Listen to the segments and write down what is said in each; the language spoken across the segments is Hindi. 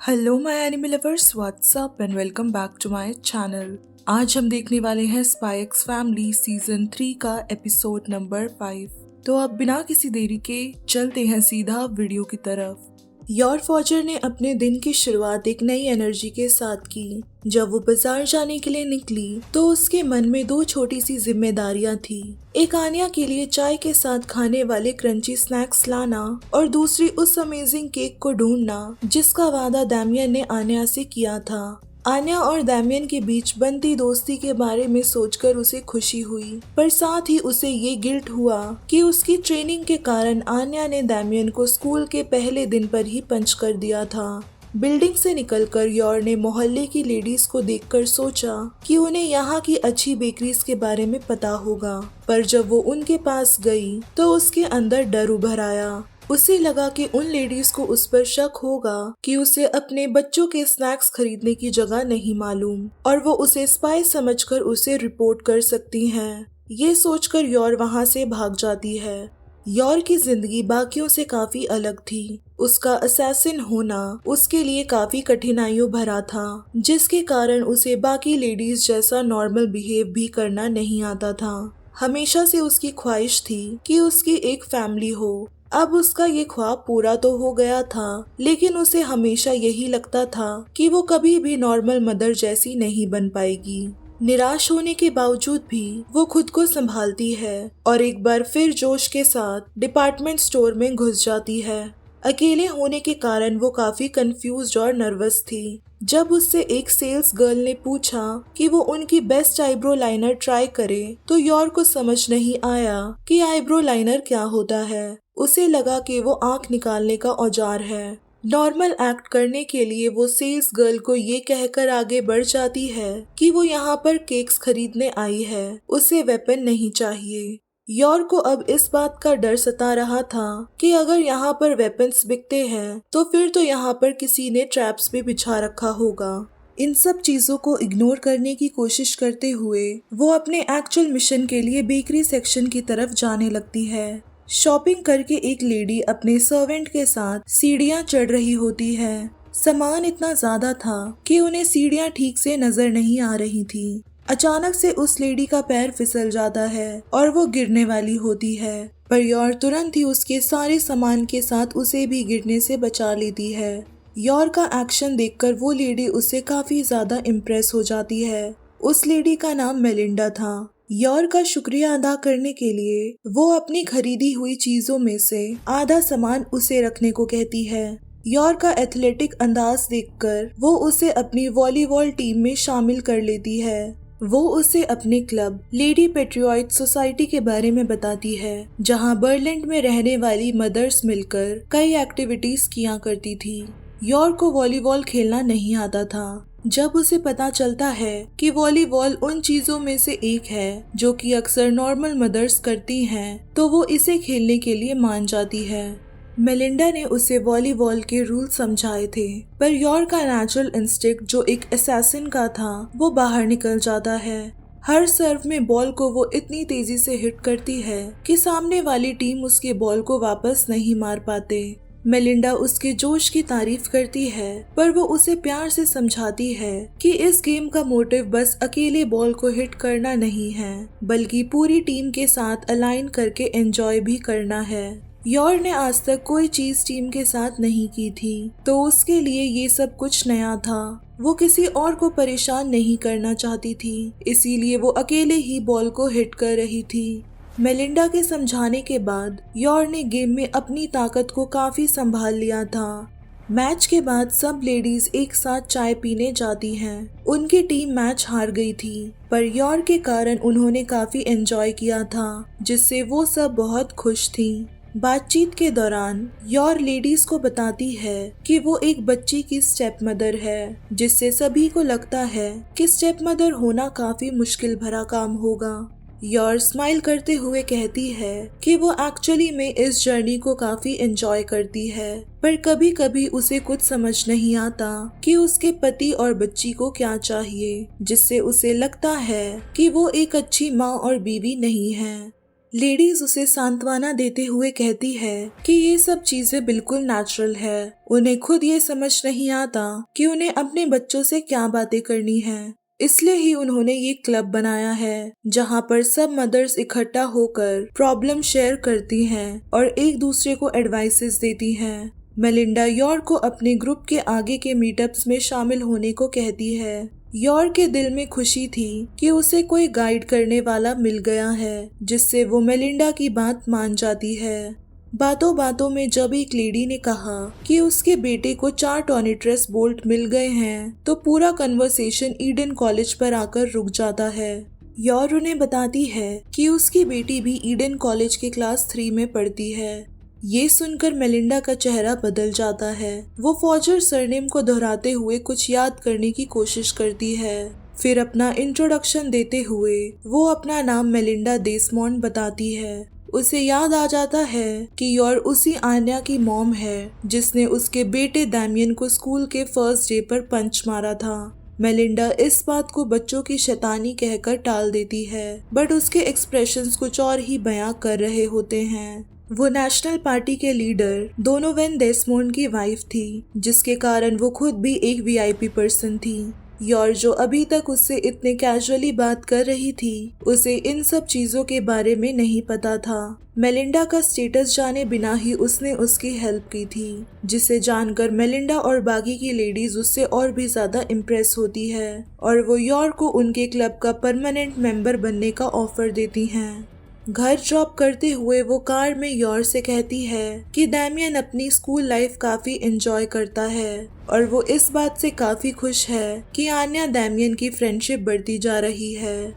Hello my anime lovers, what's up and welcome back to my channel. आज हम देखने वाले हैं स्पाई एक्स फैमिली सीजन 3 का एपिसोड नंबर 5। तो अब बिना किसी देरी के चलते हैं सीधा वीडियो की तरफ। योर फॉजर ने अपने दिन की शुरुआत एक नई एनर्जी के साथ की। जब वो बाजार जाने के लिए निकली तो उसके मन में दो छोटी सी जिम्मेदारियां थी। एक आन्या के लिए चाय के साथ खाने वाले क्रंची स्नैक्स लाना और दूसरी उस अमेजिंग केक को ढूंढना जिसका वादा डैमियन ने आन्या से किया था। आन्या और डैमियन के बीच बनती दोस्ती के बारे में सोचकर उसे खुशी हुई, पर साथ ही उसे ये गिल्ट हुआ कि उसकी ट्रेनिंग के कारण आन्या ने डैमियन को स्कूल के पहले दिन पर ही पंच कर दिया था। बिल्डिंग से निकलकर योर ने मोहल्ले की लेडीज को देखकर सोचा कि उन्हें यहाँ की अच्छी बेकरीज के बारे में पता होगा, पर जब वो उनके पास गई तो उसके अंदर डर उभर आया। उसे लगा कि उन लेडीज को उस पर शक होगा कि उसे अपने बच्चों के स्नैक्स खरीदने की जगह नहीं मालूम और वो उसे स्पाई समझकर उसे रिपोर्ट कर सकती हैं। ये सोचकर योर वहाँ से भाग जाती है। योर की जिंदगी बाकियों से काफी अलग थी। उसका असैसिन होना उसके लिए काफी कठिनाइयों भरा था, जिसके कारण उसे बाकी लेडीज जैसा नॉर्मल बिहेव भी करना नहीं आता था। हमेशा से उसकी ख्वाहिश थी कि उसकी एक फैमिली हो। अब उसका ये ख्वाब पूरा तो हो गया था, लेकिन उसे हमेशा यही लगता था कि वो कभी भी नॉर्मल मदर जैसी नहीं बन पाएगी। निराश होने के बावजूद भी वो खुद को संभालती है और एक बार फिर जोश के साथ डिपार्टमेंट स्टोर में घुस जाती है। अकेले होने के कारण वो काफी कंफ्यूज्ड और नर्वस थी। जब उससे एक सेल्स गर्ल ने पूछा कि वो उनकी बेस्ट आईब्रो लाइनर ट्राई करे तो योर को समझ नहीं आया कि आईब्रो लाइनर क्या होता है। उसे लगा कि वो आंख निकालने का औजार है। नॉर्मल एक्ट करने के लिए वो सेल्स गर्ल को ये कहकर आगे बढ़ जाती है कि वो यहाँ पर केक्स खरीदने आई है, उसे वेपन नहीं चाहिए। योर को अब इस बात का डर सता रहा था कि अगर यहाँ पर वेपन्स बिकते हैं तो फिर तो यहाँ पर किसी ने ट्रैप्स भी बिछा रखा होगा। इन सब चीजों को इग्नोर करने की कोशिश करते हुए वो अपने एक्चुअल मिशन के लिए बेकरी सेक्शन की तरफ जाने लगती है। शॉपिंग करके एक लेडी अपने सर्वेंट के साथ सीढ़ियां चढ़ रही होती है। सामान इतना ज्यादा था कि उन्हें सीढ़ियां ठीक से नजर नहीं आ रही थी। अचानक से उस लेडी का पैर फिसल जाता है और वो गिरने वाली होती है, पर योर तुरंत ही उसके सारे सामान के साथ उसे भी गिरने से बचा लेती है। योर का एक्शन देखकर वो लेडी उससे काफी ज्यादा इम्प्रेस हो जाती है। उस लेडी का नाम मेलिंडा था। योर का शुक्रिया अदा करने के लिए वो अपनी खरीदी हुई चीजों में से आधा सामान उसे रखने को कहती है। योर का एथलेटिक अंदाज देखकर वो उसे अपनी वॉलीबॉल टीम में शामिल कर लेती है। वो उसे अपने क्लब लेडी पेट्रियट सोसाइटी के बारे में बताती है, जहां बर्लिन में रहने वाली मदर्स मिलकर कई एक्टिविटीज किया करती थी। योर को वॉलीबॉल खेलना नहीं आता था। जब उसे पता चलता है कि वॉलीबॉल उन चीजों में से एक है जो कि अक्सर नॉर्मल मदर्स करती हैं, तो वो इसे खेलने के लिए मान जाती है। मेलिंडा ने उसे वॉलीबॉल के रूल समझाए थे, पर योर का नेचुरल इंस्टिंक्ट जो एक असैसिन का था वो बाहर निकल जाता है। हर सर्व में बॉल को वो इतनी तेजी से हिट करती है कि सामने वाली टीम उसके बॉल को वापस नहीं मार पाते। मेलिंडा उसके जोश की तारीफ करती है, पर वो उसे प्यार से समझाती है कि इस गेम का मोटिव बस अकेले बॉल को हिट करना नहीं है, बल्कि पूरी टीम के साथ अलाइन करके एंजॉय भी करना है। योर ने आज तक कोई चीज टीम के साथ नहीं की थी, तो उसके लिए ये सब कुछ नया था। वो किसी और को परेशान नहीं करना चाहती थी, इसीलिए वो अकेले ही बॉल को हिट कर रही थी। मेलिंडा के समझाने के बाद योर ने गेम में अपनी ताकत को काफी संभाल लिया था। मैच के बाद सब लेडीज एक साथ चाय पीने जाती हैं। उनकी टीम मैच हार गई थी, पर योर के कारण उन्होंने काफी एंजॉय किया था, जिससे वो सब बहुत खुश थी। बातचीत के दौरान योर लेडीज को बताती है कि वो एक बच्ची की स्टेप मदर है, जिससे सभी को लगता है कि स्टेप मदर होना काफी मुश्किल भरा काम होगा। योर स्माइल करते हुए कहती है कि वो एक्चुअली में इस जर्नी को काफी एंजॉय करती है, पर कभी कभी उसे कुछ समझ नहीं आता कि उसके पति और बच्ची को क्या चाहिए, जिससे उसे लगता है कि वो एक अच्छी माँ और बीवी नहीं है। लेडीज उसे सांत्वना देते हुए कहती है कि ये सब चीजें बिल्कुल नेचुरल है। उन्हें खुद ये समझ नहीं आता कि उन्हें अपने बच्चों से क्या बातें करनी है। इसलिए ही उन्होंने ये क्लब बनाया है जहाँ पर सब मदर्स इकट्ठा होकर प्रॉब्लम शेयर करती हैं और एक दूसरे को एडवाइसेस देती हैं। मेलिंडा यॉर्क को अपने ग्रुप के आगे के मीटअप्स में शामिल होने को कहती है। यॉर्क के दिल में खुशी थी कि उसे कोई गाइड करने वाला मिल गया है, जिससे वो मेलिंडा की बात मान जाती है। बातों बातों में जब एक लेडी ने कहा कि उसके बेटे को 4 टॉर्निट्रस बोल्ट मिल गए हैं, तो पूरा कन्वर्सेशन ईडन कॉलेज पर आकर रुक जाता है। यॉर्क उन्हें बताती है कि उसकी बेटी भी ईडन कॉलेज के क्लास 3 में पढ़ती है। ये सुनकर मेलिंडा का चेहरा बदल जाता है। वो फॉजर सरनेम को दोहराते हुए कुछ याद करने की कोशिश करती है। फिर अपना इंट्रोडक्शन देते हुए वो अपना नाम मेलिंडा डेसमोंड बताती है। उसे याद आ जाता है कि यॉर्क उसी आन्या की मॉम है जिसने उसके बेटे डैमियन को स्कूल के फर्स्ट डे पर पंच मारा था। मेलिंडा इस बात को बच्चों की शैतानी कहकर टाल देती है, बट उसके एक्सप्रेशंस कुछ और ही बयां कर रहे होते हैं। वो नेशनल पार्टी के लीडर डोनोवन डेसमोंड की वाइफ थी, जिसके कारण वो खुद भी एक वीआईपी पर्सन थी। यॉर्क जो अभी तक उससे इतने कैजुअली बात कर रही थी, उसे इन सब चीजों के बारे में नहीं पता था। मेलिंडा का स्टेटस जाने बिना ही उसने उसकी हेल्प की थी, जिसे जानकर मेलिंडा और बाकी की लेडीज उससे और भी ज्यादा इम्प्रेस होती है और वो यॉर्क को उनके क्लब का परमानेंट मेंबर बनने का ऑफर देती हैं। घर ड्रॉप करते हुए वो कार में यॉर्क से कहती है कि डैमियन अपनी स्कूल लाइफ काफी एंजॉय करता है और वो इस बात से काफी खुश है कि आन्या डैमियन की फ्रेंडशिप बढ़ती जा रही है।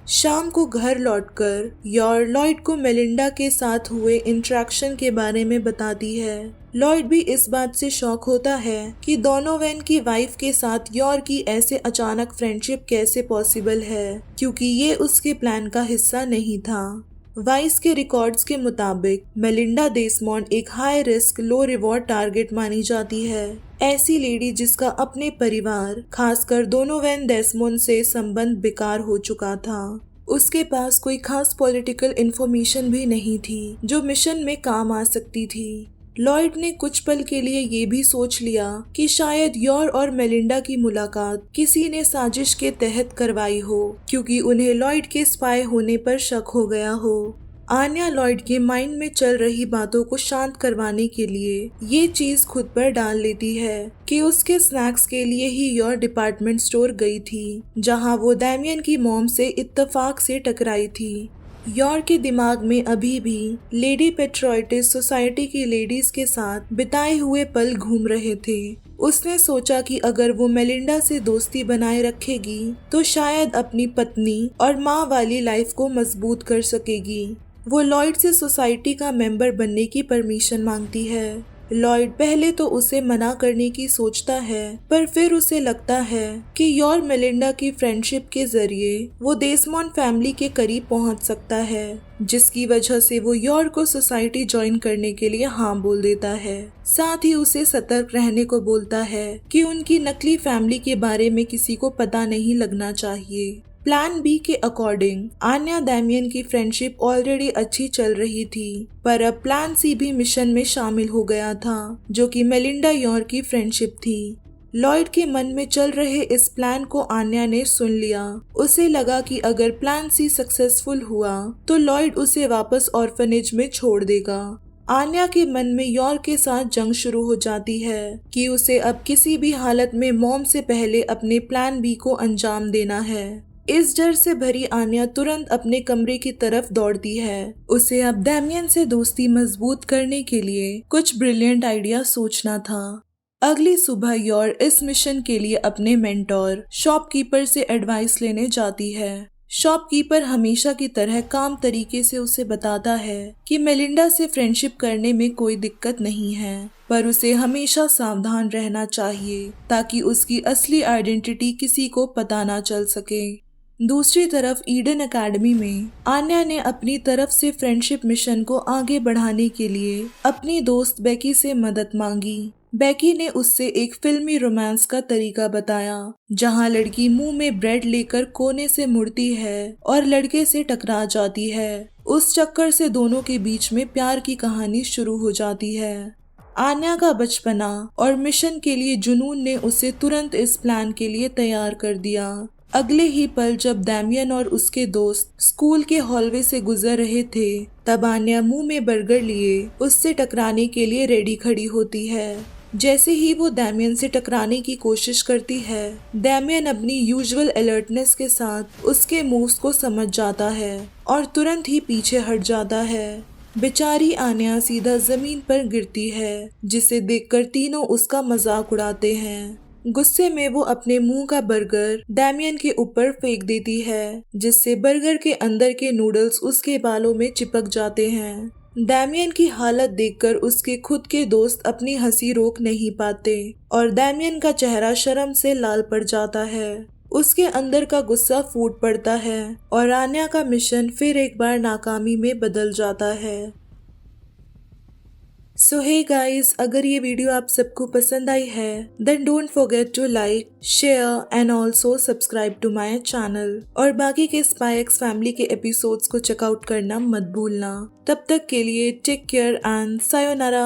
शाम को घर लौटकर यॉर्क लॉयड को मेलिंडा के साथ हुए इंटरेक्शन के बारे में बताती है। लॉयड भी इस बात से शॉक होता है कि डोनोवन की वाइफ के साथ यॉर्क की ऐसे अचानक फ्रेंडशिप कैसे पॉसिबल है, क्योंकि ये उसके प्लान का हिस्सा नहीं था। वाइस के रिकॉर्ड्स के मुताबिक मेलिंडा डेसमोंड एक हाई रिस्क लो रिवॉर्ड टारगेट मानी जाती है। ऐसी लेडी जिसका अपने परिवार खासकर डोनोवन डेसमोंड से संबंध बेकार हो चुका था। उसके पास कोई खास पॉलिटिकल इन्फॉर्मेशन भी नहीं थी जो मिशन में काम आ सकती थी। लॉयड ने कुछ पल के लिए ये भी सोच लिया कि शायद यॉर्क और मेलिंडा की मुलाकात किसी ने साजिश के तहत करवाई हो, क्योंकि उन्हें लॉयड के स्पाई होने पर शक हो गया हो। आन्या लॉयड के माइंड में चल रही बातों को शांत करवाने के लिए ये चीज खुद पर डाल लेती है कि उसके स्नैक्स के लिए ही यॉर्क डिपार्टमेंट स्टोर गई थी, जहां वो डैमियन की मॉम से इत्तेफाक से टकराई थी। यॉर्क के दिमाग में अभी भी लेडी पेट्रोइटिस सोसाइटी की लेडीज के साथ बिताए हुए पल घूम रहे थे। उसने सोचा कि अगर वो मेलिंडा से दोस्ती बनाए रखेगी तो शायद अपनी पत्नी और माँ वाली लाइफ को मजबूत कर सकेगी। वो लॉयड से सोसाइटी का मेंबर बनने की परमिशन मांगती है। लॉयड पहले तो उसे मना करने की सोचता है, पर फिर उसे लगता है कि यॉर्क मेलिंडा की फ्रेंडशिप के जरिए वो डेसमोंड फैमिली के करीब पहुंच सकता है, जिसकी वजह से वो यॉर्क को सोसाइटी ज्वाइन करने के लिए हाँ बोल देता है। साथ ही उसे सतर्क रहने को बोलता है कि उनकी नकली फैमिली के बारे में किसी को पता नहीं लगना चाहिए। प्लान बी के अकॉर्डिंग आन्या डैमियन की फ्रेंडशिप ऑलरेडी अच्छी चल रही थी, पर अब प्लान सी भी मिशन में शामिल हो गया था, जो कि मेलिंडा यॉर्क की फ्रेंडशिप थी। लॉयड के मन में चल रहे इस प्लान को आन्या ने सुन लिया। उसे लगा कि अगर प्लान सी सक्सेसफुल हुआ तो लॉयड उसे वापस ऑर्फनेज में छोड़ देगा। आन्या के मन में यॉर्क के साथ जंग शुरू हो जाती है कि उसे अब किसी भी हालत में मॉम से पहले अपने प्लान बी को अंजाम देना है। इस डर से भरी आन्या तुरंत अपने कमरे की तरफ दौड़ती है। उसे अब डैमियन से दोस्ती मजबूत करने के लिए कुछ ब्रिलियंट आइडिया सोचना था। अगली सुबह यॉर्क इस मिशन के लिए अपने मेंटोर शॉपकीपर से एडवाइस लेने जाती है। शॉपकीपर हमेशा की तरह काम तरीके से उसे बताता है कि मेलिंडा से फ्रेंडशिप करने में कोई दिक्कत नहीं है, पर उसे हमेशा सावधान रहना चाहिए ताकि उसकी असली आइडेंटिटी किसी को पता ना चल सके। दूसरी तरफ ईडन एकेडमी में आन्या ने अपनी तरफ से फ्रेंडशिप मिशन को आगे बढ़ाने के लिए अपनी दोस्त बेकी से मदद मांगी। बेकी ने उससे एक फिल्मी रोमांस का तरीका बताया, जहां लड़की मुंह में ब्रेड लेकर कोने से मुड़ती है और लड़के से टकरा जाती है। उस चक्कर से दोनों के बीच में प्यार की कहानी शुरू हो जाती है। आन्या का बचपना और मिशन के लिए जुनून ने उसे तुरंत इस प्लान के लिए तैयार कर दिया। अगले ही पल जब डैमियन और उसके दोस्त स्कूल के हॉलवे से गुजर रहे थे, तब आन्या मुंह में बर्गर लिए उससे टकराने के लिए रेडी खड़ी होती है। जैसे ही वो डैमियन से टकराने की कोशिश करती है, डैमियन अपनी यूजुअल अलर्टनेस के साथ उसके मूव्स को समझ जाता है और तुरंत ही पीछे हट जाता है। बेचारी आन्या सीधा जमीन पर गिरती है, जिसे देखकर तीनों उसका मजाक उड़ाते हैं। गुस्से में वो अपने मुंह का बर्गर डैमियन के ऊपर फेंक देती है, जिससे बर्गर के अंदर के नूडल्स उसके बालों में चिपक जाते हैं। डैमियन की हालत देखकर उसके खुद के दोस्त अपनी हंसी रोक नहीं पाते और डैमियन का चेहरा शर्म से लाल पड़ जाता है। उसके अंदर का गुस्सा फूट पड़ता है और आन्या का मिशन फिर एक बार नाकामी में बदल जाता है। सो हे गाइस, अगर ये वीडियो आप सबको पसंद आई है then don't forget to like, share and also subscribe to my channel. और बाकी के स्पाई एक्स फैमिली के एपिसोड्स को चेकआउट करना मत भूलना। तब तक के लिए टेक केयर एंड सायोनारा।